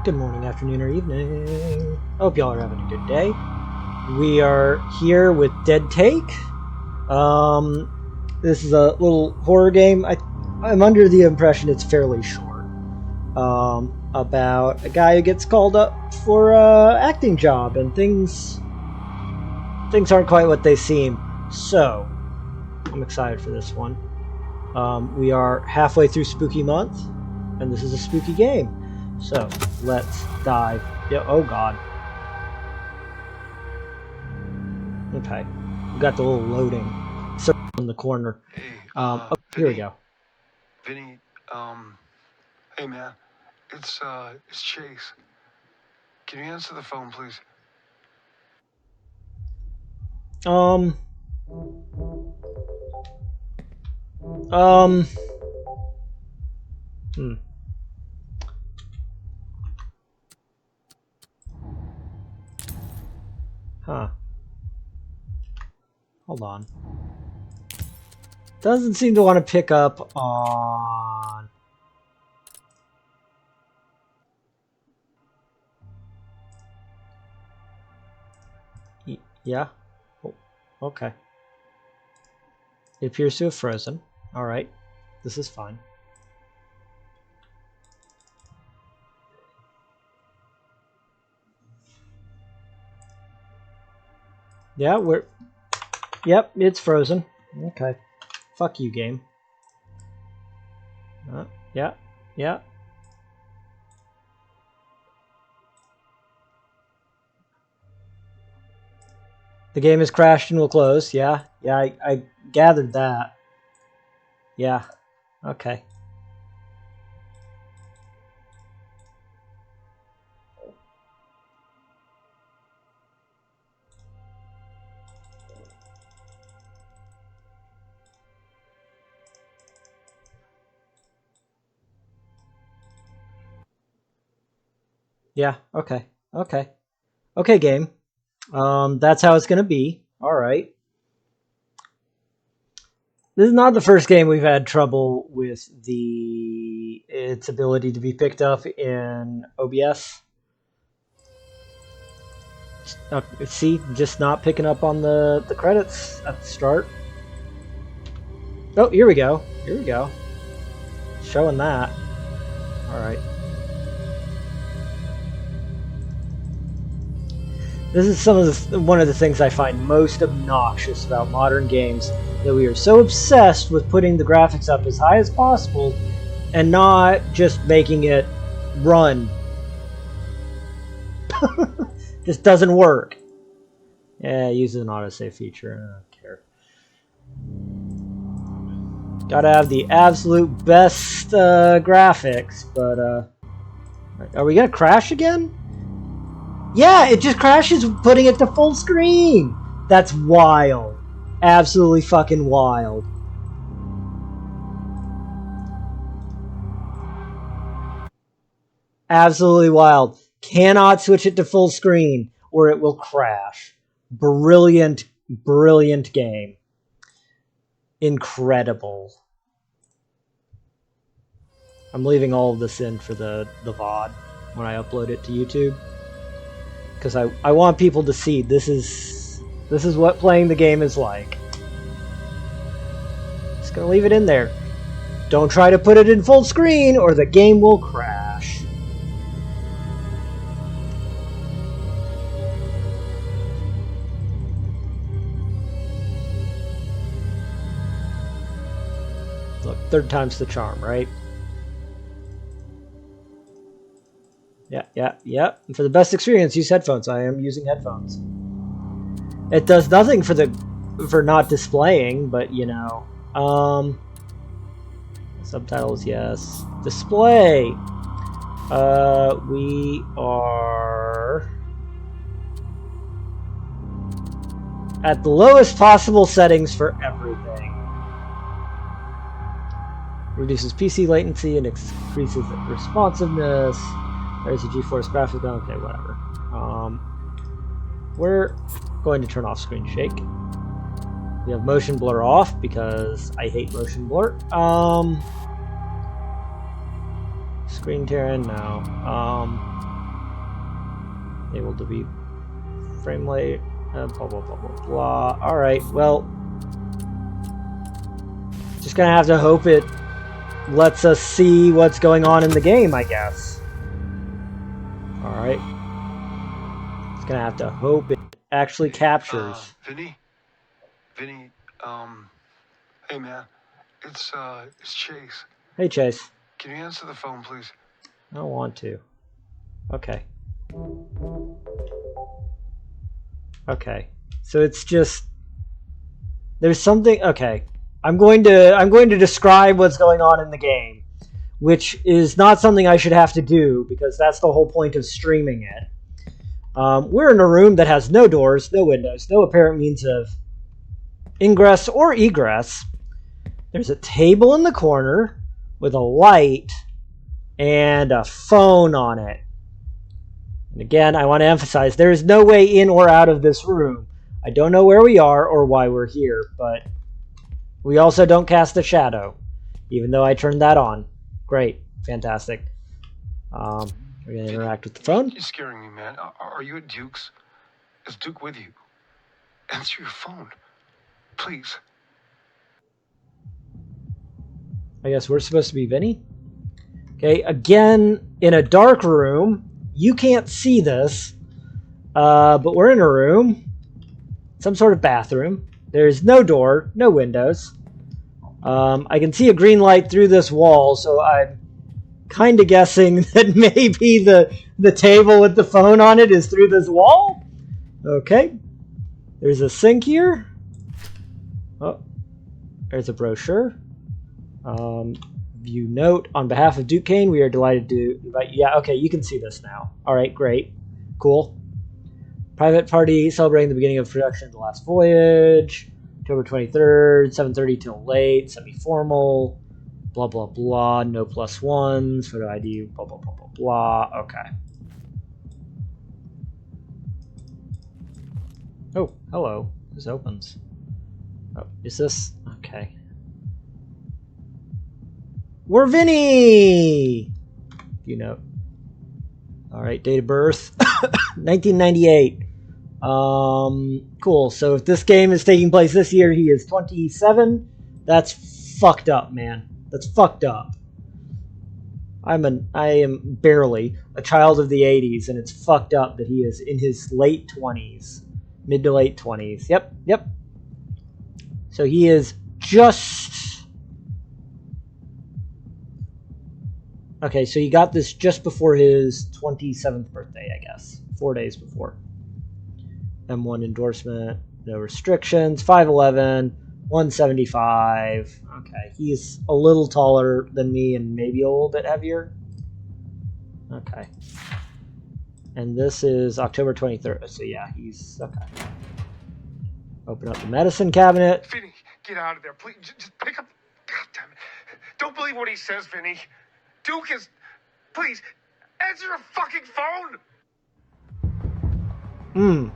Good morning, afternoon, or evening. Hope y'all are having a good day. We are here with Dead Take. This is a little horror game. I'm under the impression it's fairly short. About a guy who gets called up for an acting job, and things aren't quite what they seem. So, I'm excited for this one. We are halfway through Spooky Month, and this is a spooky game. So, let's dive. Yeah, oh god. Okay. We got the little loading circle in the corner. Hey, here we go. Vinny, hey man, it's Chase. Can you answer the phone, please? Huh. Hold on. Doesn't seem to want to pick up on... Yeah? Oh, okay. It appears to have frozen. Alright. This is fine. Yeah, Yep, it's frozen. Okay. Fuck you, game. Yeah. The game has crashed and will close. Yeah, I gathered that. Yeah, okay. Yeah, okay. Okay, game. That's how it's gonna be. Alright. This is not the first game we've had trouble with its ability to be picked up in OBS. See, just not picking up on the credits at the start. Oh, here we go. Showing that. Alright. This is one of the things I find most obnoxious about modern games, that we are so obsessed with putting the graphics up as high as possible and not just making it run. Just doesn't work. Yeah, it uses an autosave feature. I don't care. Gotta have the absolute best graphics, but are we gonna crash again? Yeah, it just crashes putting it to full screen. That's wild. Absolutely fucking wild. Absolutely wild. Cannot switch it to full screen or it will crash. Brilliant game. Incredible. I'm leaving all of this in for the VOD when I upload it to YouTube. Because I want people to see this is what playing the game is like. Just gonna leave it in there. Don't try to put it in full screen or the game will crash. Look, third time's the charm, right? Yeah. And for the best experience, use headphones. I am using headphones. It does nothing for not displaying, but you know. Subtitles, yes. Display. We are at the lowest possible settings for everything. Reduces PC latency and increases responsiveness. There's a GeForce graphics. Okay, whatever. We're going to turn off screen shake. We have motion blur off because I hate motion blur. Screen tearing, no. Able to be frame rate, blah, blah, blah, blah, blah. Alright, well, just gonna have to hope it lets us see what's going on in the game, I guess. Alright. Just gonna have to hope it actually captures. Vinny? Vinny, hey man, it's Chase. Hey, Chase. Can you answer the phone, please? I don't want to. Okay. Okay. So it's just there's something. Okay. I'm going to describe what's going on in the game, which is not something I should have to do because that's the whole point of streaming it. We're in a room that has no doors, no windows, no apparent means of ingress or egress. There's a table in the corner with a light and a phone on it. And again, I want to emphasize, there is no way in or out of this room. I don't know where we are or why we're here, but we also don't cast a shadow, even though I turned that on. Great. Fantastic. We're going to interact with the phone. You're scaring me, man. Are you at Duke's? Is Duke with you? Answer your phone. Please. I guess we're supposed to be Vinny? Okay, again, in a dark room. You can't see this, but we're in a room. Some sort of bathroom. There's no door, no windows. I can see a green light through this wall, so I'm kind of guessing that maybe the table with the phone on it is through this wall. Okay. There's a sink here. Oh, there's a brochure. View note. On behalf of Duke Kane, we are delighted to invite you. Yeah, okay, you can see this now. All right, great. Cool. Private party celebrating the beginning of production of The Last Voyage. October 23rd, 7:30 till late. Semi-formal. Blah, blah, blah. No plus ones. Photo ID. Blah, blah, blah, blah, blah. Okay. Oh, hello. This opens. Oh, is this? Okay. We're Vinny! You know. Alright, date of birth. 1998. Cool. So if this game is taking place this year, he is 27. That's fucked up, man. That's fucked up. I am barely a child of the 80s, and it's fucked up that he is in his late 20s. Mid to late 20s. Yep. So he is just... Okay, so he got this just before his 27th birthday, I guess. 4 days before. M1 endorsement, no restrictions, 5'11", 175. Okay, he's a little taller than me and maybe a little bit heavier. Okay. And this is October 23rd, so yeah, he's... Okay. Open up the medicine cabinet. Vinny, get out of there, please. Just pick up... God damn it. Don't believe what he says, Vinny. Duke is... Please, answer your fucking phone!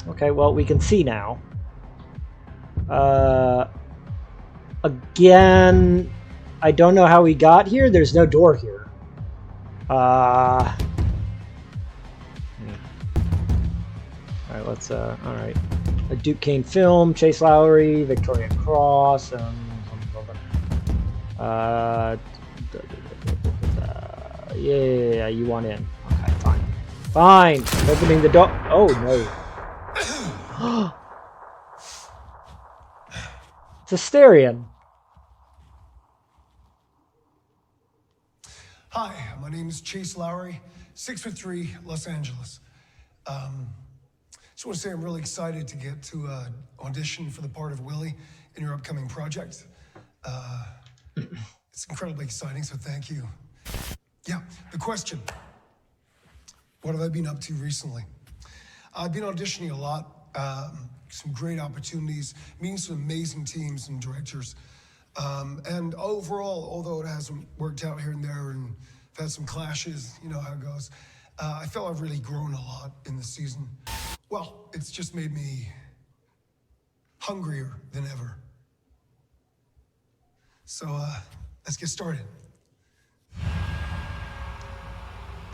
Okay, well, we can see now. Again, I don't know how we got here. There's no door here. Alright, let's, alright. A Duke Kane film, Chase Lowry, Victoria Cross, yeah, you want in. Okay, fine. Fine! Opening the door. Oh, no. It's Asterion. Hi, my name is Chase Lowry, 6'3", Los Angeles. Just want to say I'm really excited to get to audition for the part of Willie in your upcoming project. It's incredibly exciting, so thank you. Yeah, the question. What have I been up to recently? I've been auditioning a lot, some great opportunities, meeting some amazing teams and directors. And overall, although it hasn't worked out here and there and I've had some clashes, you know how it goes, I feel I've really grown a lot in the season. Well, it's just made me hungrier than ever. So, let's get started.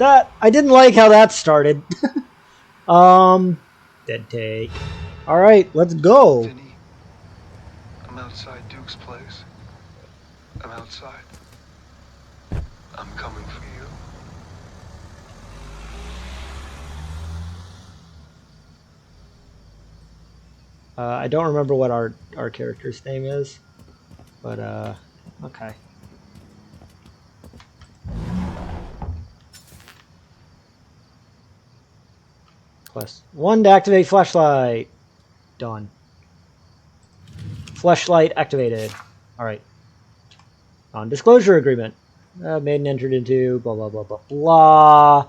I didn't like how that started. Dead take. All right, let's go. Vinny, I'm outside Duke's place. I'm outside. I'm coming for you. I don't remember what our character's name is, but okay. Quest 1 to activate flashlight. Done. Flashlight activated. All right. Non-disclosure agreement. Made and entered into. Blah blah blah blah blah.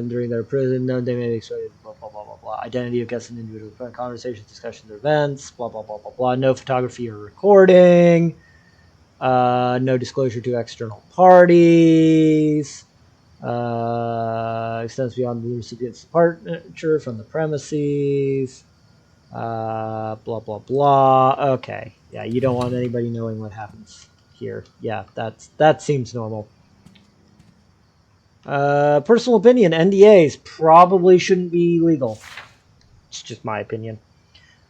During their prison, no, they may be excited. Blah blah blah blah blah. Identity of guests and individual conversations, discussions, or events. Blah blah blah blah blah. No photography or recording. No disclosure to external parties. Extends beyond the recipient's departure from the premises. Blah blah blah. Okay, yeah, you don't want anybody knowing what happens here. Yeah, that seems normal. Personal opinion: NDAs probably shouldn't be legal. It's just my opinion.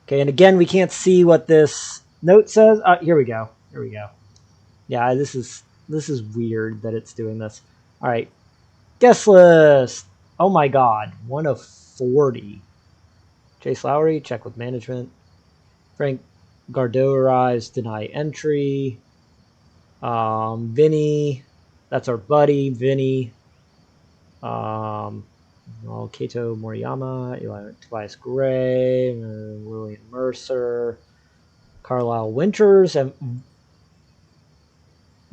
Okay, and again, we can't see what this note says. Here we go. Here we go. Yeah, this is weird that it's doing this. All right, guest list. Oh my God, 1 of 40. Chase Lowry, check with management. Frank Gardeau arrives, deny entry. Vinny, that's our buddy, Vinny. Kato Moriyama, Tobias Gray, William Mercer, Carlisle Winters, and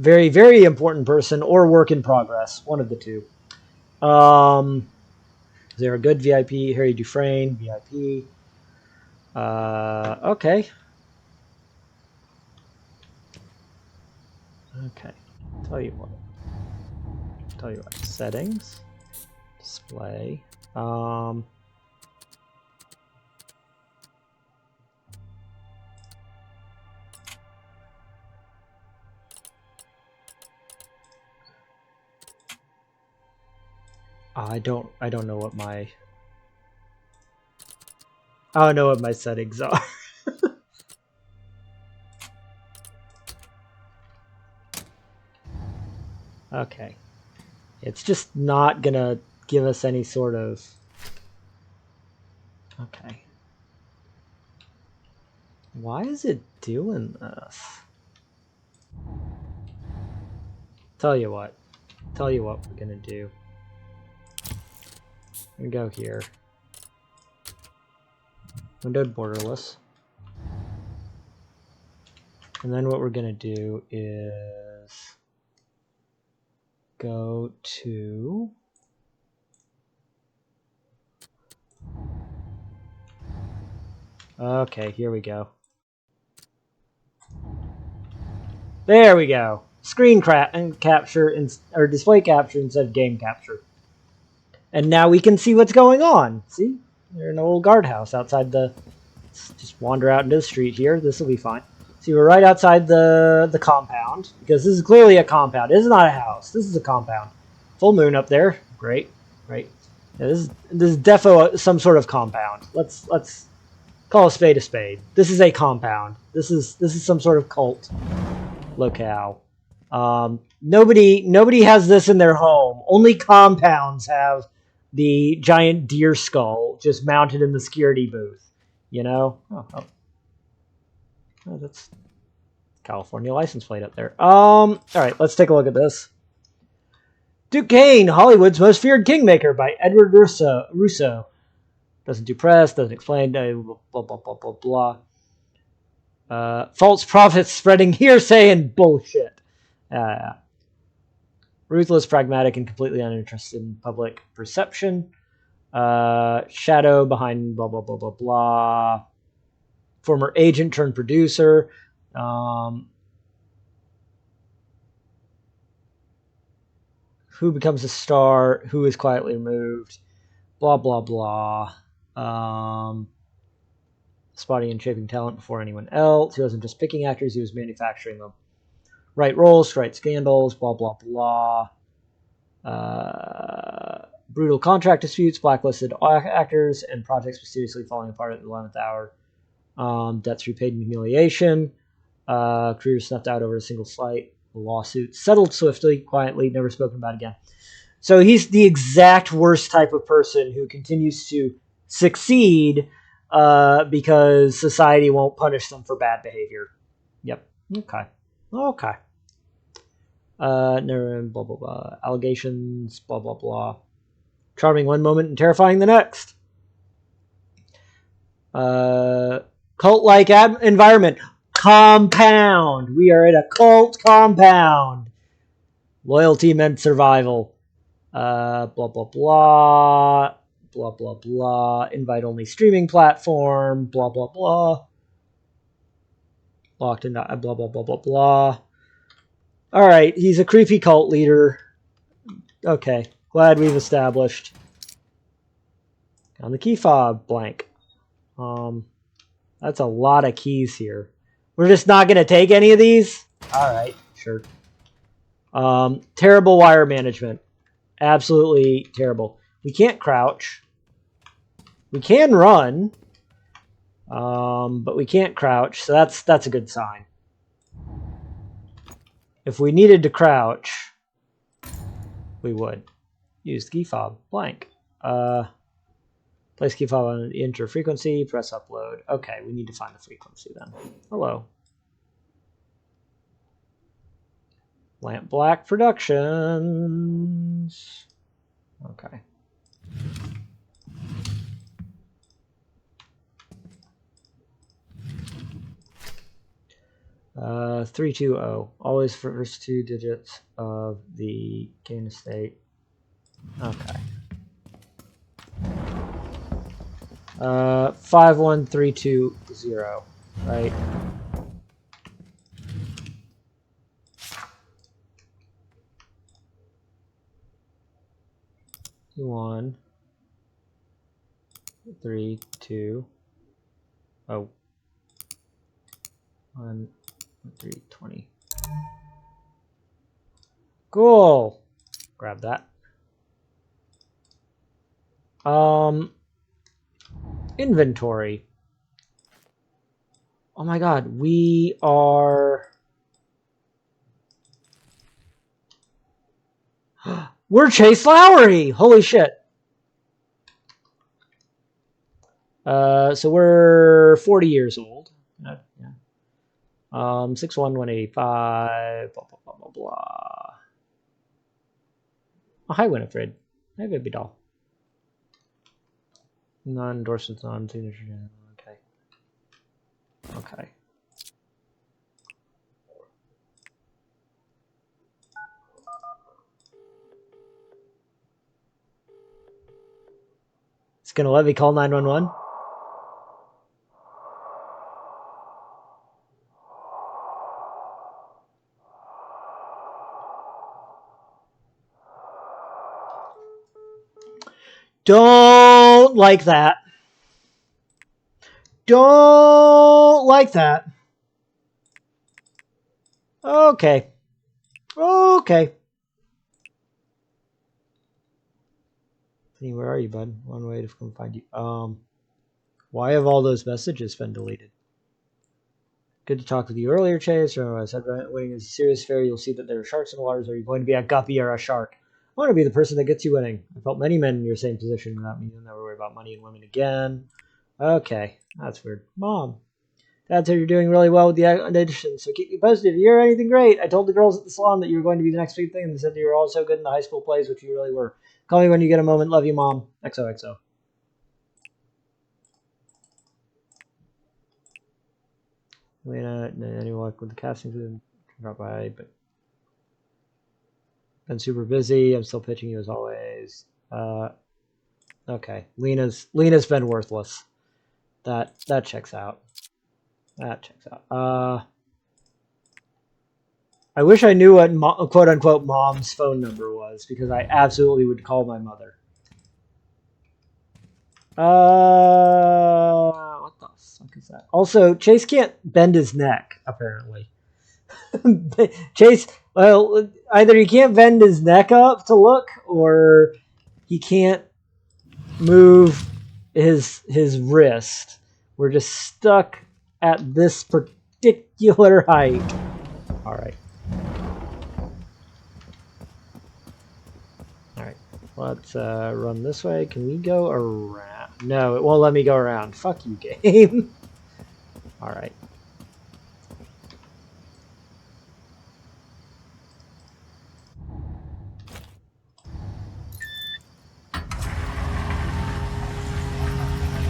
very, very important person or work in progress, one of the two. They're a good VIP. Harry Dufresne, VIP. Okay. Okay. Tell you what. Settings. Display. I don't know what my settings are. Okay. It's just not gonna give us any sort of... Okay. Why is it doing this? Tell you what we're gonna do. I'm gonna go here. Windowed borderless. And then what we're gonna do is go to okay, here we go. There we go. Screen capture or display capture instead of game capture. And now we can see what's going on. See? They're in an old guardhouse outside the... Let's just wander out into the street here. This will be fine. See, we're right outside the compound. Because this is clearly a compound. This is not a house. This is a compound. Full moon up there. Great. Great. Yeah, this is defo some sort of compound. Let's call a spade a spade. This is a compound. This is some sort of cult locale. Nobody has this in their home. Only compounds have the giant deer skull just mounted in the security booth. You know? Oh, that's California license plate up there. All right, let's take a look at this. Duke Kane, Hollywood's Most Feared Kingmaker by Edward Russo. Doesn't do press, doesn't explain, blah, blah, blah, blah, blah. False prophets spreading hearsay and bullshit. Ruthless, pragmatic, and completely uninterested in public perception. Shadow behind blah, blah, blah, blah, blah. Former agent turned producer. Who becomes a star? Who is quietly removed? Blah, blah, blah. Spotting and shaping talent before anyone else. He wasn't just picking actors, he was manufacturing them. Right roles, right scandals, blah, blah, blah. brutal contract disputes, blacklisted actors, and projects mysteriously falling apart at the 11th hour. Debts repaid in humiliation. Career snuffed out over a single slight. Lawsuit settled swiftly, quietly, never spoken about again. So he's the exact worst type of person who continues to succeed because society won't punish them for bad behavior. Yep. Okay. Never blah blah blah. Allegations. Blah blah blah. Charming one moment and terrifying the next. Cult-like environment. Compound. We are at a cult compound. Loyalty meant survival. Blah blah blah. Blah blah blah. Invite only streaming platform. Blah blah blah. Locked in. Blah blah blah blah blah. All right, he's a creepy cult leader. Okay, glad we've established. On the key fob blank. That's a lot of keys here. We're just not going to take any of these? All right, sure. Terrible wire management. Absolutely terrible. We can't crouch. We can run. But we can't crouch, so that's a good sign. If we needed to crouch, we would. Use the key fob blank. Place key fob on the enter frequency, press upload. Okay, we need to find the frequency then. Hello. Lamp Black Productions. Okay. Uh, 320. Always first two digits of the gain estate. Okay. 51320, right? One, 3, 2. Oh. 1, 3, 20. Cool. Grab that. Inventory. Oh my god, we are... We're Chase Lowry! Holy shit. So we're 40 years old. Yeah. 6'1", 185, blah, blah, blah, blah, blah. Oh, hi, Winifred. Hi, baby doll. Non-endorsements, non-signature. Okay. Okay. It's gonna let me call 911? Don't like that. Don't like that. Okay. Okay. Where are you, bud? One way to come find you. Why have all those messages been deleted? Good to talk with you earlier, Chase. I said winning is a serious affair. You'll see that there are sharks in the waters. Are you going to be a guppy or a shark? I want to be the person that gets you winning. I felt many men in your same position without me. You'll never worry about money and women again. Okay, that's weird. Mom, Dad said you're doing really well with the audition, so keep me posted if you hear anything great. I told the girls at the salon that you were going to be the next big thing, and they said you were all so good in the high school plays, which you really were. Call me when you get a moment. Love you, Mom. XOXO. Any luck with the casting? Didn't drop by, but been super busy. I'm still pitching you as always. Okay, Lena's been worthless. That checks out. That checks out. I wish I knew what quote unquote mom's phone number was, because I absolutely would call my mother. What the fuck is that? Also, Chase can't bend his neck, apparently. Chase, well, either he can't bend his neck up to look, or He can't move his wrist. We're just stuck at this particular height. All right. All right. Let's run this way. Can we go around? No, it won't let me go around. Fuck you, game. All right.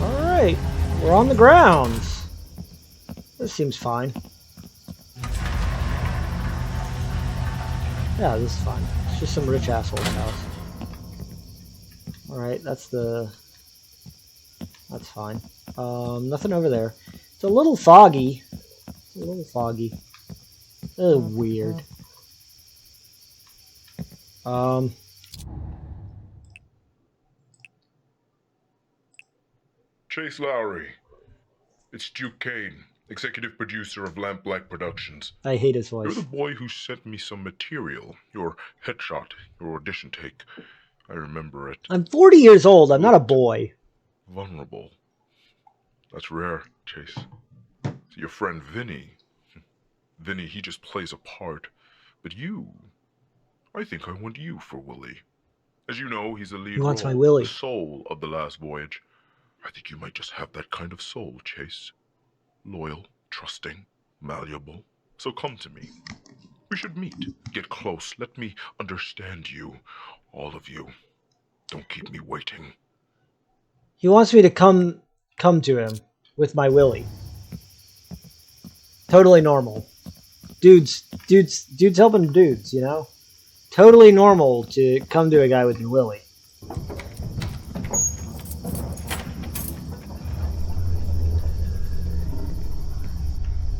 Alright, we're on the grounds. This seems fine. Yeah, this is fine. It's just some rich asshole's house. Alright, that's fine. Nothing over there. It's a little foggy. It's a little foggy. Weird. Chase Lowry. It's Duke Kane, executive producer of Lampblack Productions. I hate his voice. You're the boy who sent me some material. Your headshot, your audition take. I remember it. I'm 40 years old. I'm not a boy. Vulnerable. That's rare, Chase. Your friend Vinny. Vinny, he just plays a part. But you... I think I want you for Willie. As you know, he's the lead He wants role, my Willie. the soul of The Last Voyage. I think you might just have that kind of soul, Chase. Loyal, trusting, malleable. So come to me. We should meet. Get close. Let me understand you. All of you. Don't keep me waiting. He wants me to come to him with my Willie. Totally normal. Dudes helping dudes, you know? Totally normal to come to a guy with your Willie.